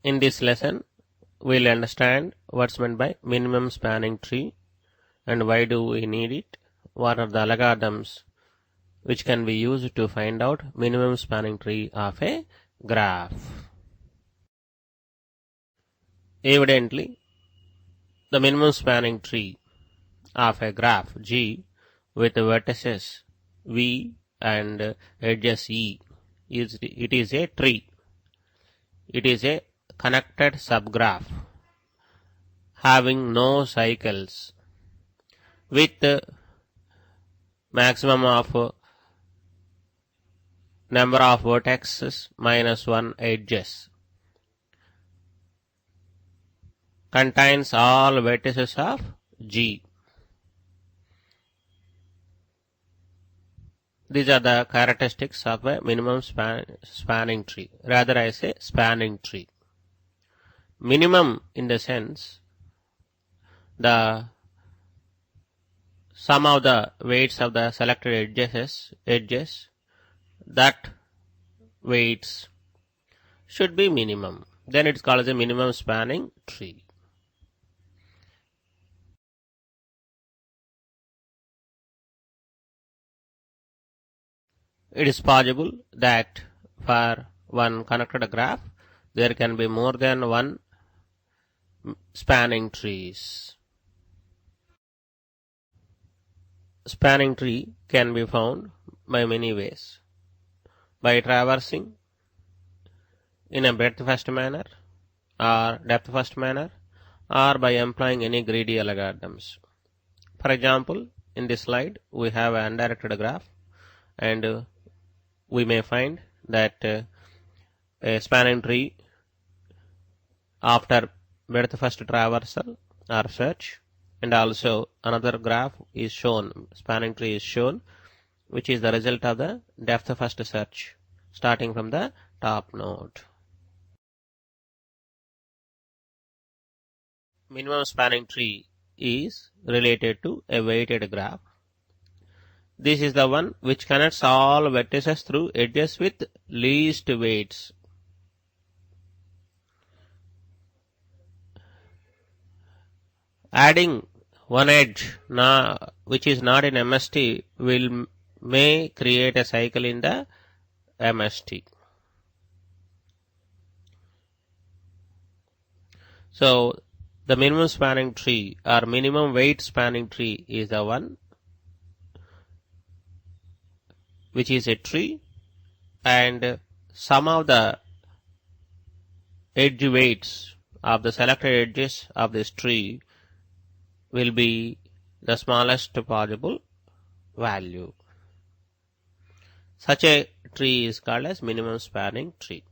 In this lesson, we'll understand what's meant by minimum spanning tree and why do we need it, what are the algorithms which can be used to find out minimum spanning tree of a graph. Evidently, the minimum spanning tree of a graph G with vertices V and edges E is a tree. It is a connected subgraph having no cycles with maximum of number of vertices minus 1 edges. Contains all vertices of G. These are the characteristics of a minimum spanning tree. Rather, I say spanning tree. Minimum in the sense the sum of the weights of the selected edges that weights should be minimum. Then it's called as a minimum spanning tree. It is possible that for one connected graph, there can be more than one spanning trees. Spanning tree can be found by many ways. By traversing in a breadth first manner or depth first manner or by employing any greedy algorithms. For example, in this slide, we have an undirected graph and we may find that a spanning tree after breadth first traversal or search, and also another graph is shown, spanning tree is shown, which is the result of the depth first search starting from the top node. Minimum spanning tree is related to a weighted graph. This is the one which connects all vertices through edges with least weights. Adding one edge which is not in MST may create a cycle in the MST. So the minimum spanning tree or minimum weight spanning tree is the one which is a tree and sum of the edge weights of the selected edges of this tree will be the smallest possible value. Such a tree is called as minimum spanning tree.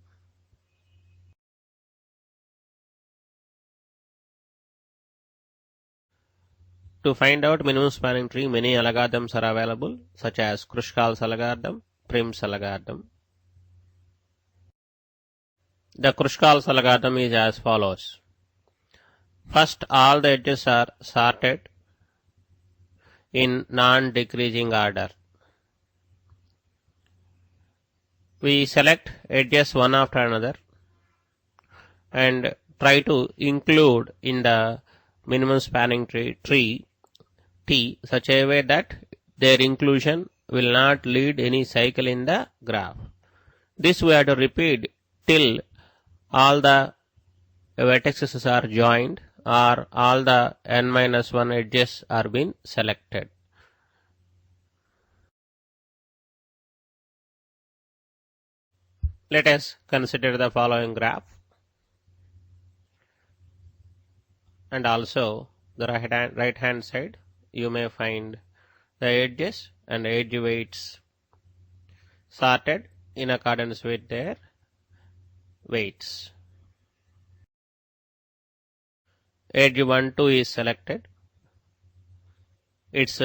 To find out minimum spanning tree, many algorithms are available, such as Kruskal's algorithm, Prim's algorithm. The Kruskal's algorithm is as follows. First, all the edges are sorted in non-decreasing order. We select edges one after another and try to include in the minimum spanning tree T such a way that their inclusion will not lead any cycle in the graph. This we have to repeat till all the vertices are joined or all the n-1 edges are being selected. Let us consider the following graph and also the right hand side you may find the edges and edge weights sorted in accordance with their weights. Edge 1, 2 is selected. Its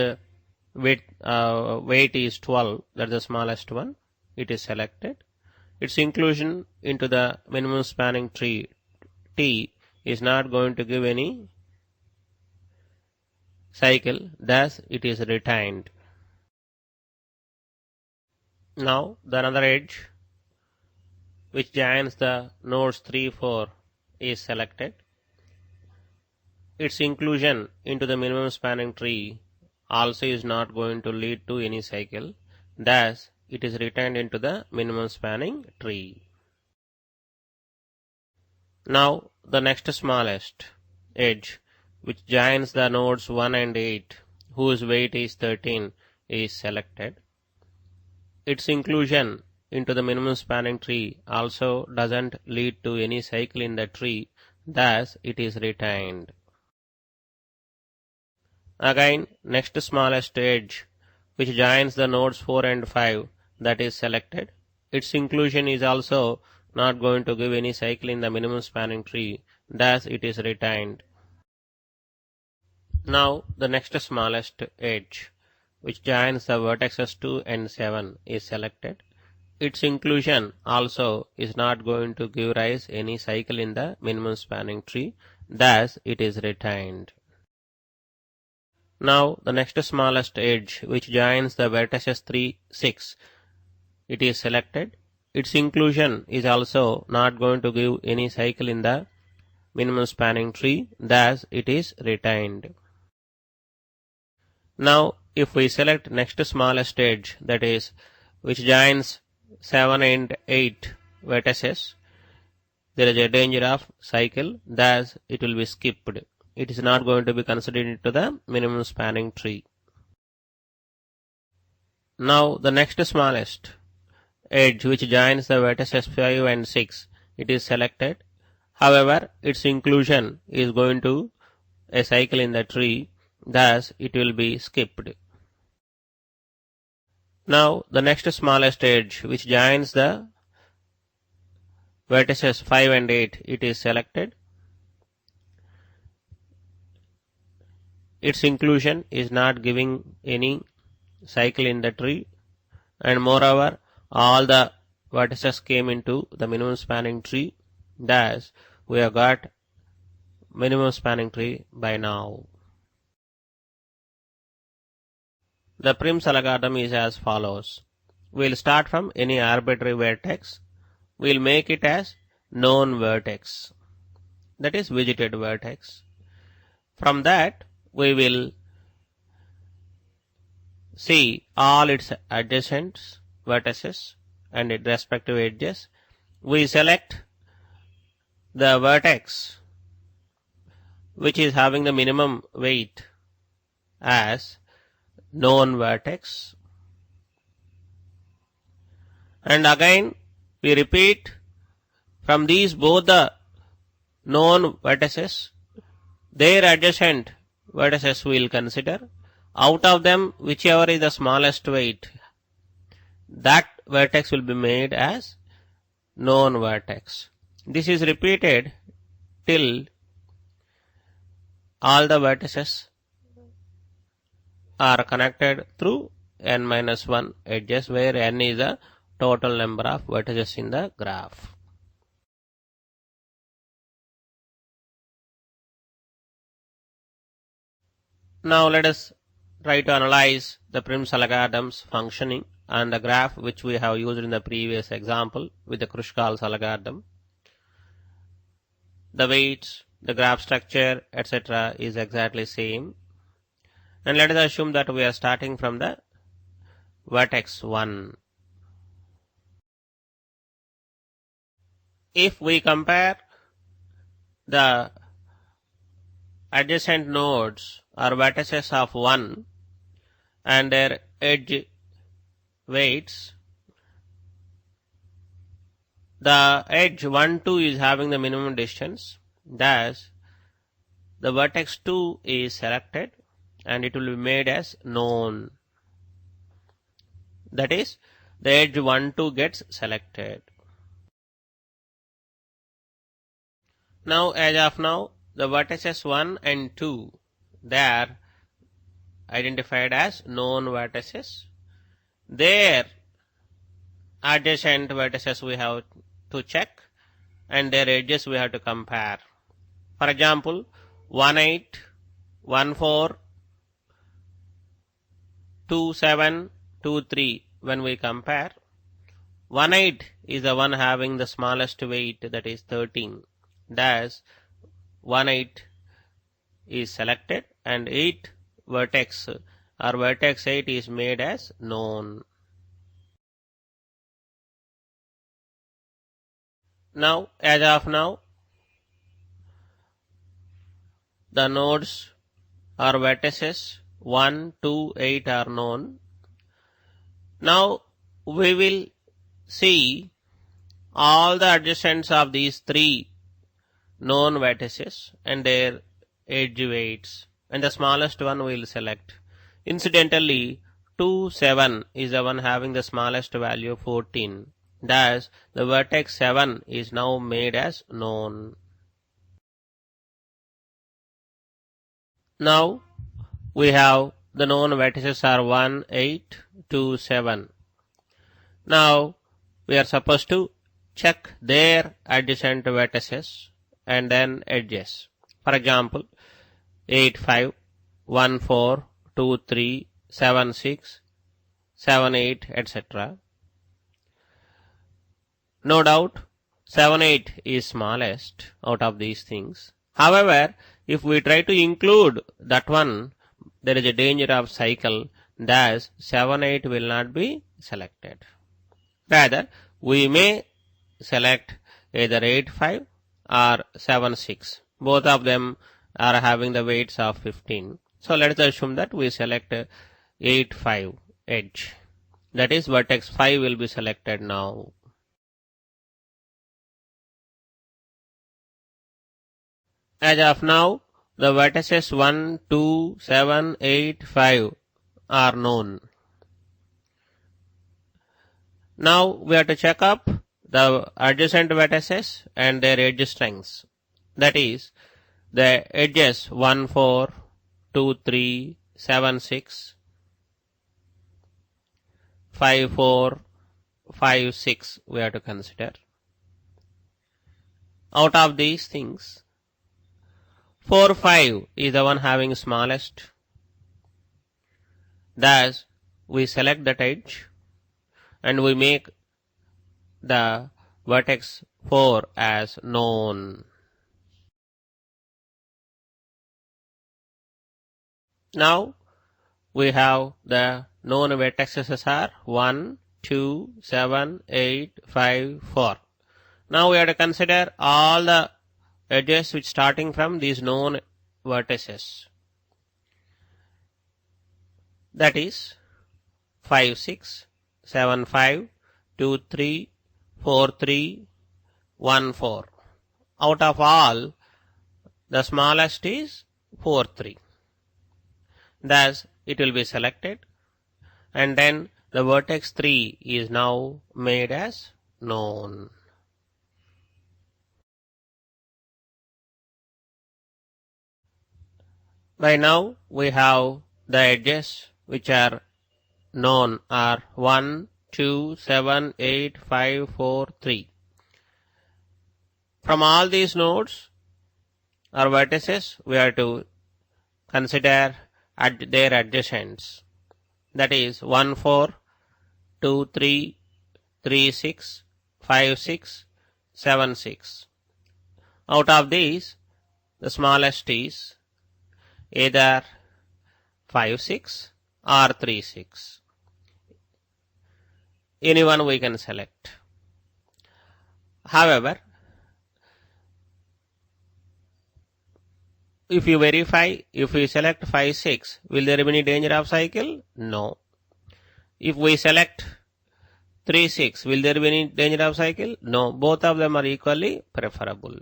weight is 12, that's the smallest one. It is selected. Its inclusion into the minimum spanning tree T is not going to give any cycle, thus it is retained. Now the another edge which joins the nodes 3, 4 is selected. Its inclusion into the minimum spanning tree also is not going to lead to any cycle. Thus, it is retained into the minimum spanning tree. Now, the next smallest edge, which joins the nodes 1 and 8, whose weight is 13, is selected. Its inclusion into the minimum spanning tree also doesn't lead to any cycle in the tree, thus it is retained. Again, next smallest edge, which joins the nodes 4 and 5, that is selected. Its inclusion is also not going to give any cycle in the minimum spanning tree, thus it is retained. Now, the next smallest edge, which joins the vertices 2 and 7, is selected. Its inclusion also is not going to give rise any cycle in the minimum spanning tree, thus it is retained. Now, the next smallest edge, which joins the vertices 3, 6, it is selected. Its inclusion is also not going to give any cycle in the minimum spanning tree, thus it is retained. Now, if we select next smallest edge, that is, which joins 7 and 8 vertices, there is a danger of cycle, thus it will be skipped. It is not going to be considered into the minimum spanning tree. Now, the next smallest edge, which joins the vertices 5 and 6, it is selected. However, its inclusion is going to a cycle in the tree, thus it will be skipped. Now, the next smallest edge, which joins the vertices 5 and 8, it is selected. Its inclusion is not giving any cycle in the tree, and moreover, all the vertices came into the minimum spanning tree, thus we have got minimum spanning tree by now. The Prim's algorithm is as follows. We will start from any arbitrary vertex. We will make it as known vertex, that is visited vertex. From that, we will see all its adjacent vertices and its respective edges. We select the vertex which is having the minimum weight as known vertex, and again we repeat from these both the known vertices, their adjacent vertices we will consider. Out of them, whichever is the smallest weight, that vertex will be made as known vertex. This is repeated till all the vertices are connected through n minus 1 edges, where n is the total number of vertices in the graph. Now let us try to analyze the Prim's algorithm's functioning on the graph which we have used in the previous example with the Kruskal's algorithm. The weights, the graph structure, etc. is exactly same. And let us assume that we are starting from the vertex 1. If we compare the adjacent nodes or vertices of 1 and their edge weights, the edge 1, 2 is having the minimum distance, thus the vertex 2 is selected and it will be made as known. That is, the edge 1, 2 gets selected. Now, as of now, the vertices 1 and 2, they are identified as known vertices. Their adjacent vertices we have to check and their edges we have to compare. For example, 1, 8, 1, 4, 2, 7, 2, 3, when we compare, 1, 8 is the one having the smallest weight, that is 13. dash 1 8 is selected and 8 vertex or vertex 8 is made as known. Now, as of now, the nodes or vertices 1, 2, 8 are known. Now, we will see all the adjacents of these three known vertices and their edge weights, and the smallest one we will select. Incidentally, 2, 7 is the one having the smallest value of 14. Thus, the vertex 7 is now made as known. Now, we have the known vertices are 1, 8, 2, 7. Now, we are supposed to check their adjacent vertices and then edges. For example, 8, 5, 1, 4, 2, 3, 7, 6, 7, 8, etc. No doubt, 7, 8 is smallest out of these things. However, if we try to include that one, there is a danger of cycle, thus 7, 8 will not be selected. Rather, we may select either 8, 5 or 7, 6. Both of them are having the weights of 15. So let us assume that we select 8, 5 edge. That is vertex 5 will be selected now. As of now, the vertices 1, 2, 7, 8, 5 are known. Now we have to check up the adjacent vertices and their edge strengths. That is, the edges 1, 4, 2, 3, 7, 6, 5, 4, 5, 6 we have to consider. Out of these things, 4, 5 is the one having smallest. Thus, we select that edge and we make the vertex 4 as known. Now, we have the known vertices are 1, 2, 7, 8, 5, 4. Now we have to consider all the edges which starting from these known vertices. That is 5, 6, 7, 5, 2, 3, 4, 3, 1, 4. Out of all, the smallest is 4, 3. Thus, it will be selected and then the vertex 3 is now made as known. By now, we have the edges which are known are 1, 2, 7, 8, 5, 4, 3. From all these nodes or vertices, we have to consider their adjacents. That is 1, 4, 2, 3, 3, 6, 5, 6, 7, 6. Out of these, the smallest is either 5, 6 or 3, 6. Anyone we can select. However, if you verify, if we select 5, 6, will there be any danger of cycle? No. If we select 3, 6, will there be any danger of cycle? No. Both of them are equally preferable.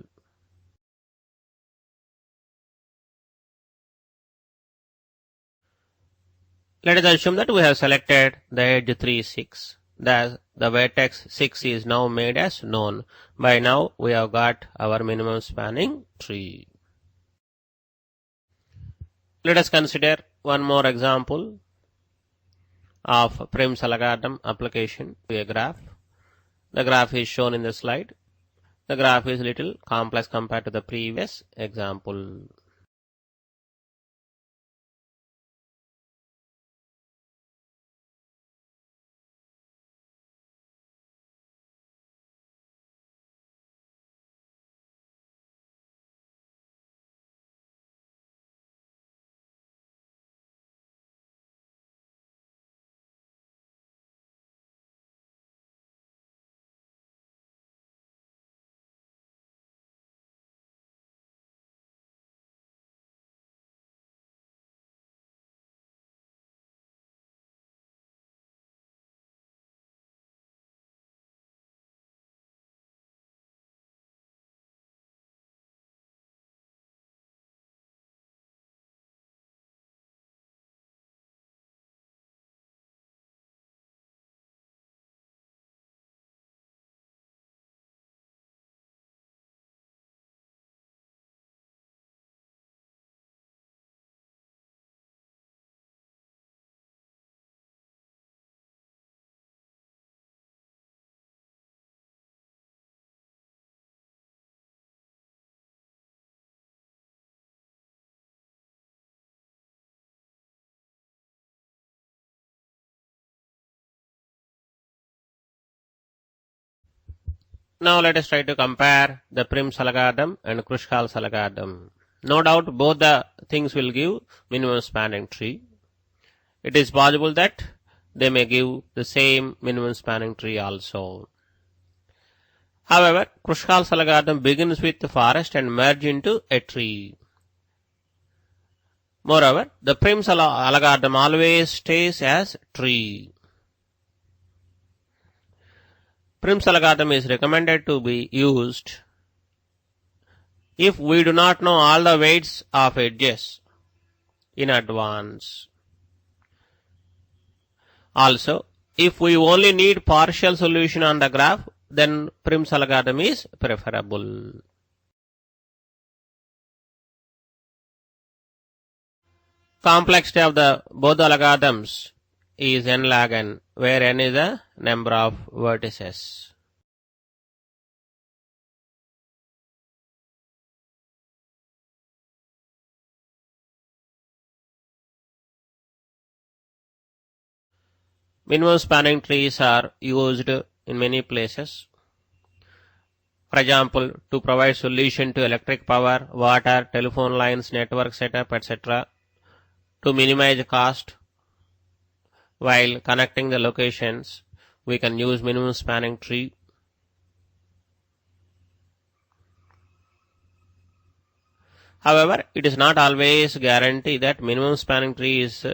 Let us assume that we have selected the edge 3, 6. Thus, the vertex 6 is now made as known. By now, we have got our minimum spanning tree. Let us consider one more example of Prim's algorithm application to a graph. The graph is shown in the slide. The graph is little complex compared to the previous example. Now let us try to compare the Prim's algorithm and Kruskal's algorithm. No doubt both the things will give minimum spanning tree. It is possible that they may give the same minimum spanning tree also. However, Kruskal's algorithm begins with the forest and merge into a tree. Moreover, the Prim's algorithm always stays as tree. Prim's algorithm is recommended to be used if we do not know all the weights of edges in advance. Also, if we only need partial solution on the graph, then Prim's algorithm is preferable. Complexity of both the algorithms is n log n, where n is the number of vertices. Minimum spanning trees are used in many places. For example, to provide solution to electric power, water, telephone lines, network setup, etc. To minimize cost while connecting the locations, we can use minimum spanning tree. However, it is not always guarantee that minimum spanning tree is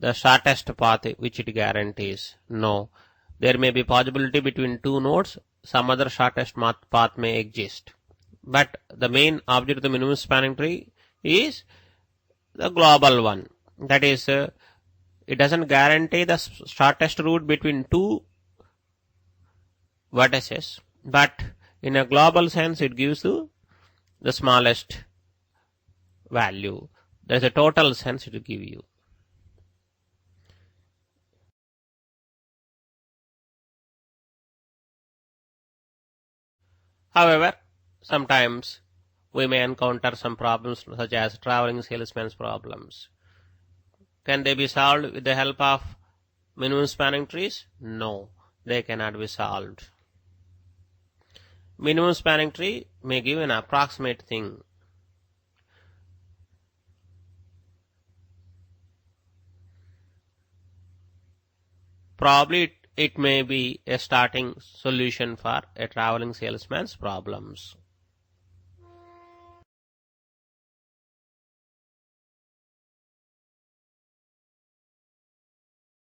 the shortest path which it guarantees. No. There may be possibility between two nodes, some other shortest path may exist. But the main object of the minimum spanning tree is the global one. That is, it doesn't guarantee the shortest route between two vertices, but in a global sense it gives you the smallest value. There is a total sense it will give you. However, sometimes we may encounter some problems such as traveling salesman's problems. Can they be solved with the help of minimum spanning trees? No, they cannot be solved. Minimum spanning tree may give an approximate thing. Probably it may be a starting solution for a traveling salesman's problems.